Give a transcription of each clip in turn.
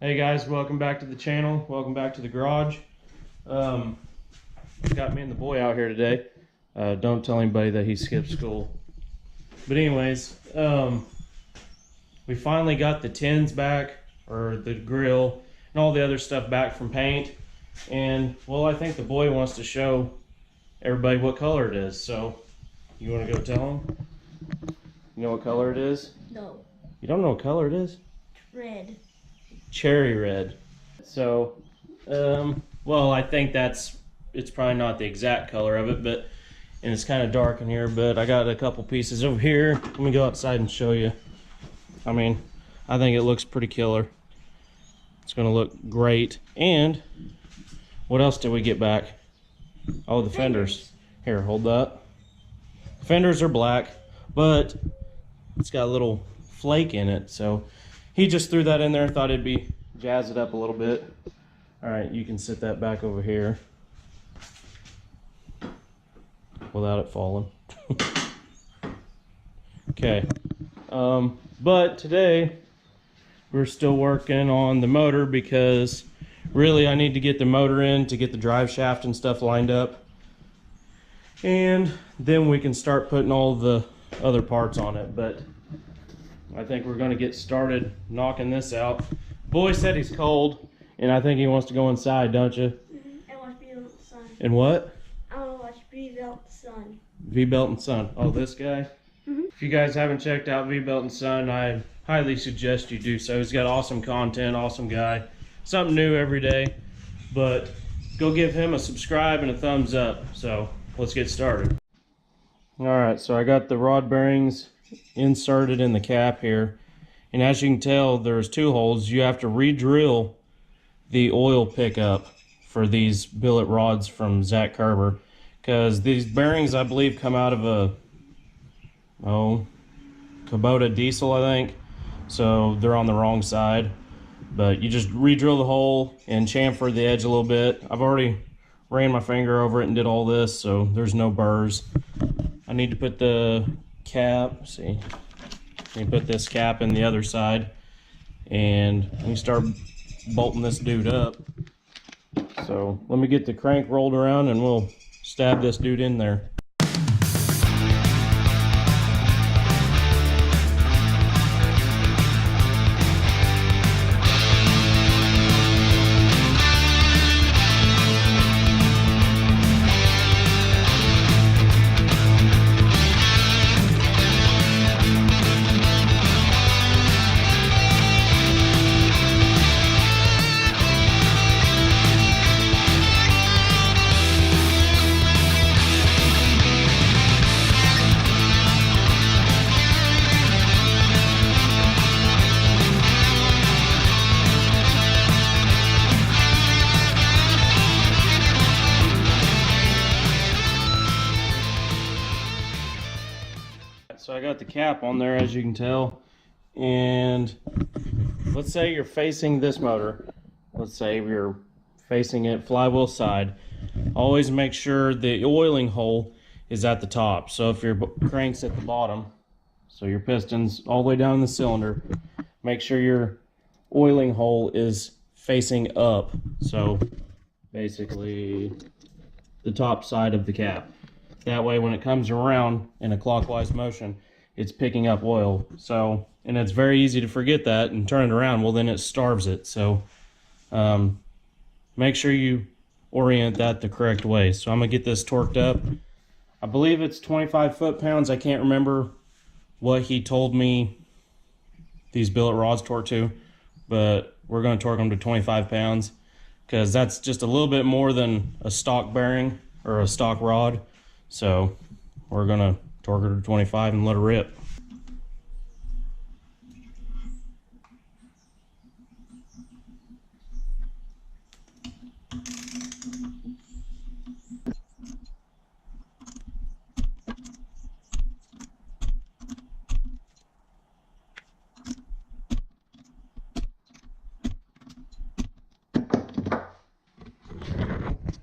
Hey guys, welcome back to the channel. Welcome back to the garage. Got me and the boy out here today. Don't tell anybody that he skipped school. But anyways, we finally got the tins back, or the grill, and all the other stuff back from paint. And, well, I think the boy wants to show everybody what color it is. So, you want to go tell him? You know what color it is? No. You don't know what color it is? Red. Cherry red. So, well, I think it's probably not the exact color of it, but, and it's kind of dark in here, but I got a couple pieces over here. Let me go outside and show you. I mean, I think it looks pretty killer. It's gonna look great. And what else did we get back? Oh, the fenders. Here, hold that. Fenders are black, but it's got a little flake in it, so he just threw that in there, thought it'd be jazz it up a little bit. All right, you can sit that back over here without it falling. Okay, but today we're still working on the motor because really I need to get the motor in to get the drive shaft and stuff lined up, and then we can start putting all the other parts on it. But I think we're going to get started knocking this out. Boy said he's cold, and I think he wants to go inside, don't you? I want to be out in the sun. And what? I want to watch V-Belt Sun. V-Belt and Son. Oh, this guy? If you guys haven't checked out V-Belt and Son, I highly suggest you do so. He's got awesome content, awesome guy. Something new every day. But go give him a subscribe and a thumbs up. So let's get started. Alright, so I got the rod bearings inserted in the cap here, and as you can tell, there's two holes. You have to re-drill the oil pickup for these billet rods from Zach Kerber, because these bearings, I believe, come out of a Kubota diesel, I think, so they're on the wrong side. But you just re-drill the hole and chamfer the edge a little bit. I've already ran my finger over it and did all this, so there's no burrs. I need to put the cap, see, you put this cap in the other side, and we start bolting this dude up. So let me get the crank rolled around and we'll stab this dude in there. So I got the cap on there, as you can tell, and let's say you're facing this motor. Let's say you're facing it flywheel side. Always make sure the oiling hole is at the top. So if your crank's at the bottom, so your piston's all the way down the cylinder, make sure your oiling hole is facing up. So basically the top side of the cap. That way when it comes around in a clockwise motion, it's picking up oil. So, and it's very easy to forget that and turn it around. Well, then it starves it. So make sure you orient that the correct way. So I'm gonna get this torqued up. I believe it's 25 foot-pounds. I can't remember what he told me these billet rods torque to, but we're gonna torque them to 25 pounds because that's just a little bit more than a stock bearing or a stock rod. So we're gonna torque her to 25 and let her rip.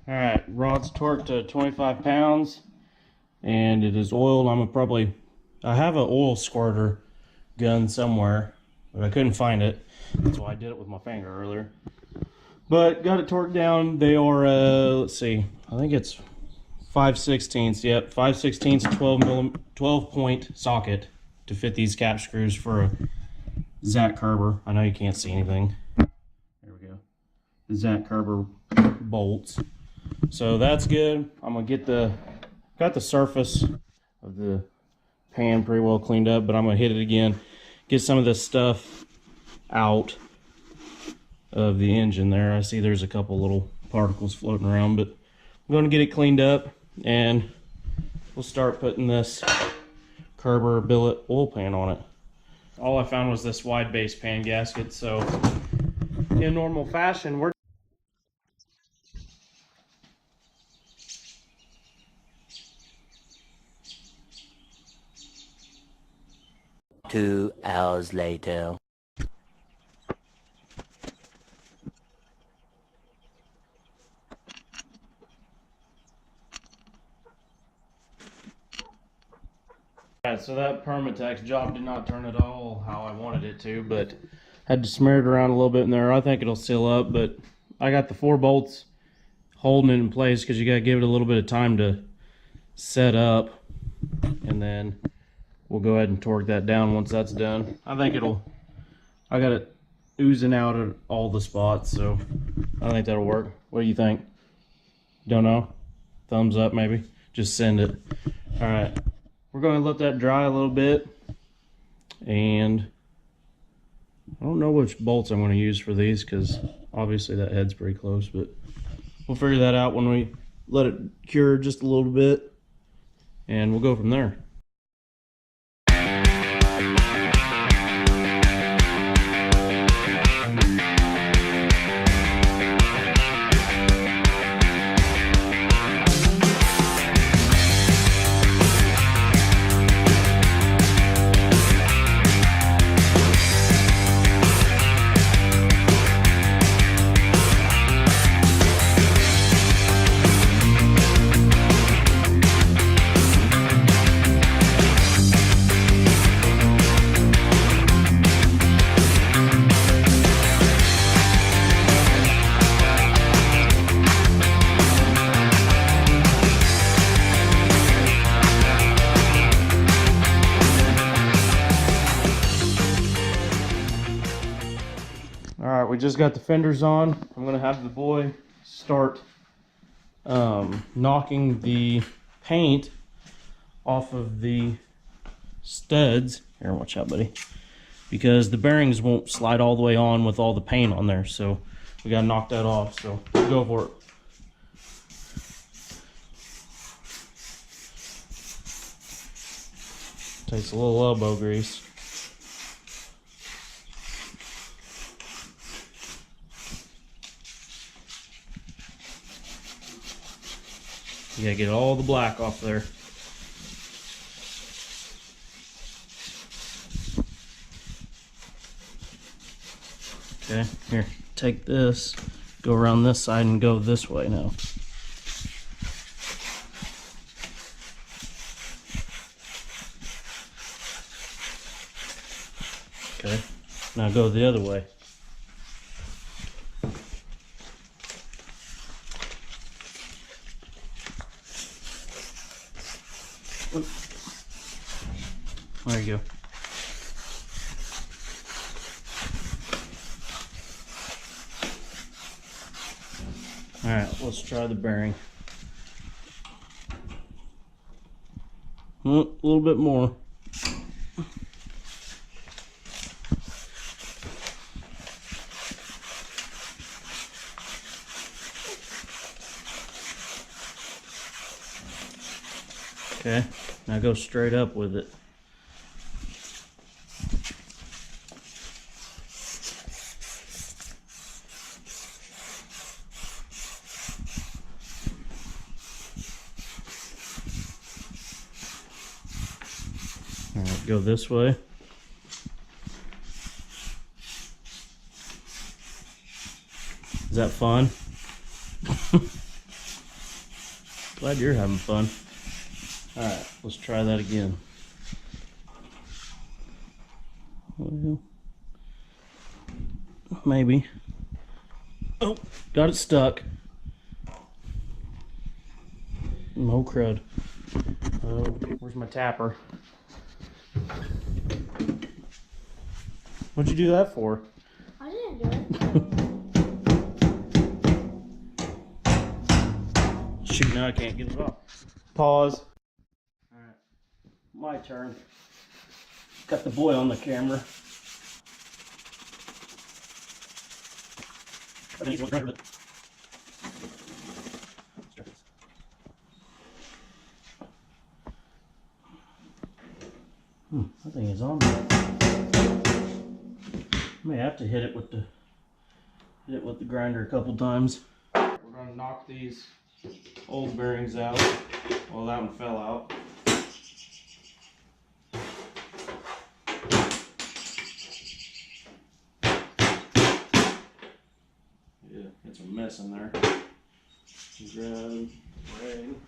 All right, rod's torqued to 25 pounds. And it is oiled. I have an oil squirter gun somewhere. but I couldn't find it. That's why I did it with my finger earlier. But got it torqued down. They are, let's see, I think it's 5/16. Yep, 5/16 12 point socket to fit these cap screws for a Zach Kerber. I know you can't see anything. There we go. The Zach Kerber bolts. So that's good. I'm gonna got the surface of the pan pretty well cleaned up, but I'm gonna hit it again, get some of this stuff out of the engine there. I see there's a couple little particles floating around, but I'm going to get it cleaned up and we'll start putting this Kerber billet oil pan on it. All I found was this wide base pan gasket, so in normal fashion we're 2 hours later. Alright, so that Permatex job did not turn at all how I wanted it to, but had to smear it around a little bit in there. I think it'll seal up, but I got the 4 bolts holding it in place because you got to give it a little bit of time to set up, and then we'll go ahead and torque that down once that's done. I got it oozing out at all the spots, so I think that'll work. What do you think? Don't know? Thumbs up maybe? Just send it. Alright. We're going to let that dry a little bit, and I don't know which bolts I'm going to use for these because obviously that head's pretty close, but we'll figure that out when we let it cure just a little bit, and we'll go from there. Alright, we just got the fenders on. I'm going to have the boy start knocking the paint off of the studs. Here, watch out, buddy. Because the bearings won't slide all the way on with all the paint on there. So we got to knock that off. So go for it. Takes a little elbow grease. You gotta get all the black off there. Okay, here, take this, go around this side and go this way now. Okay, now go the other way. There you go. Alright, let's try the bearing. A little bit more. Okay, now go straight up with it. All right, go this way. Is that fun? Glad you're having fun. All right, let's try that again. Well, maybe. Oh, got it stuck. No crud. Oh, where's my tapper? What'd you do that for? I didn't do it. Shoot, now I can't get it off. Pause. Alright, my turn. Got the boy on the camera. I think he's going to grab it. That thing is on there. May have to hit it with the grinder a couple times. We're gonna knock these old bearings out. Well, that one fell out. Yeah, it's a mess in there. Grab, ring.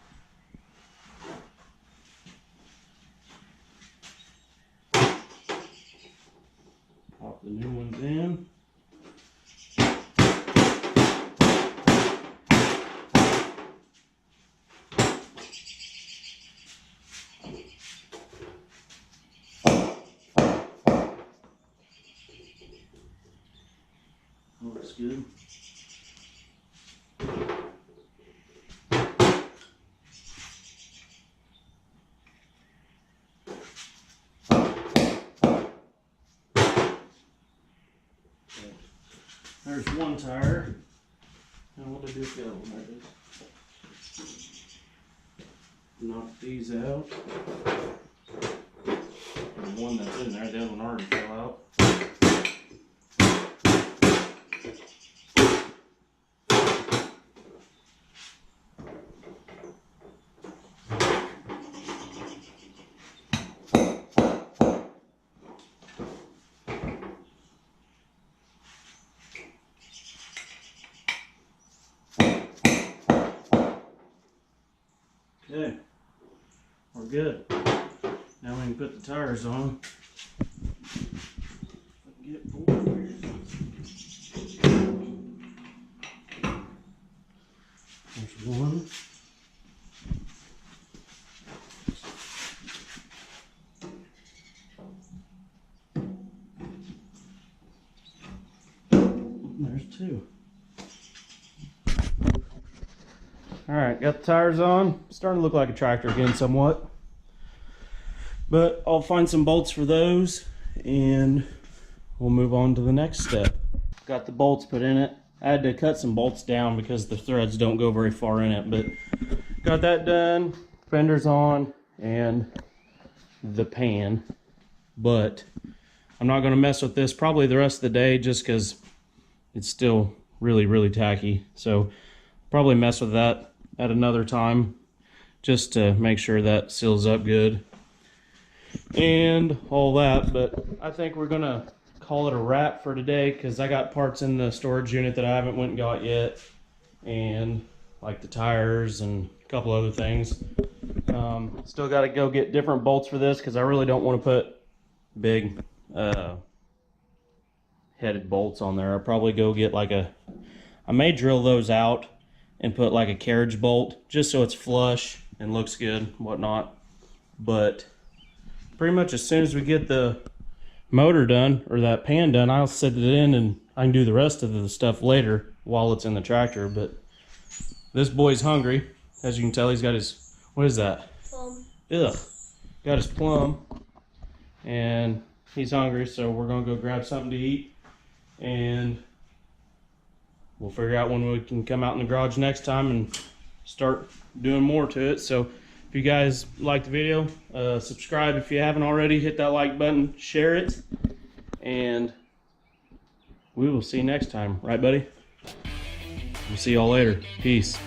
Pop the new ones in. Looks good. There's one tire. And what did I do with the other one? There it is. Knock these out. The one that's in there, the other one already fell out. Okay, we're good. Now we can put the tires on. Get bored here. There's one. There's two. Alright, got the tires on. Starting to look like a tractor again somewhat. But I'll find some bolts for those and we'll move on to the next step. Got the bolts put in it. I had to cut some bolts down because the threads don't go very far in it, but got that done. Fenders on and the pan. But I'm not going to mess with this probably the rest of the day just because it's still really, really tacky. So probably mess with that at another time just to make sure that seals up good and all that. But I think we're gonna call it a wrap for today because I got parts in the storage unit that I haven't went and got yet, and like the tires and a couple other things. Still got to go get different bolts for this because I really don't want to put big headed bolts on there. I'll probably go get like I may drill those out and put like a carriage bolt just so it's flush and looks good, whatnot. But pretty much as soon as we get the motor done or that pan done, I'll set it in and I can do the rest of the stuff later while it's in the tractor. But this boy's hungry. As you can tell, he's got his, what is that? Plum. Ugh. Got his plum and he's hungry, so we're gonna go grab something to eat and we'll figure out when we can come out in the garage next time and start doing more to it. So if you guys like the video, subscribe if you haven't already, hit that like button, share it, and we will see you next time. Right, buddy? We'll see y'all later. Peace.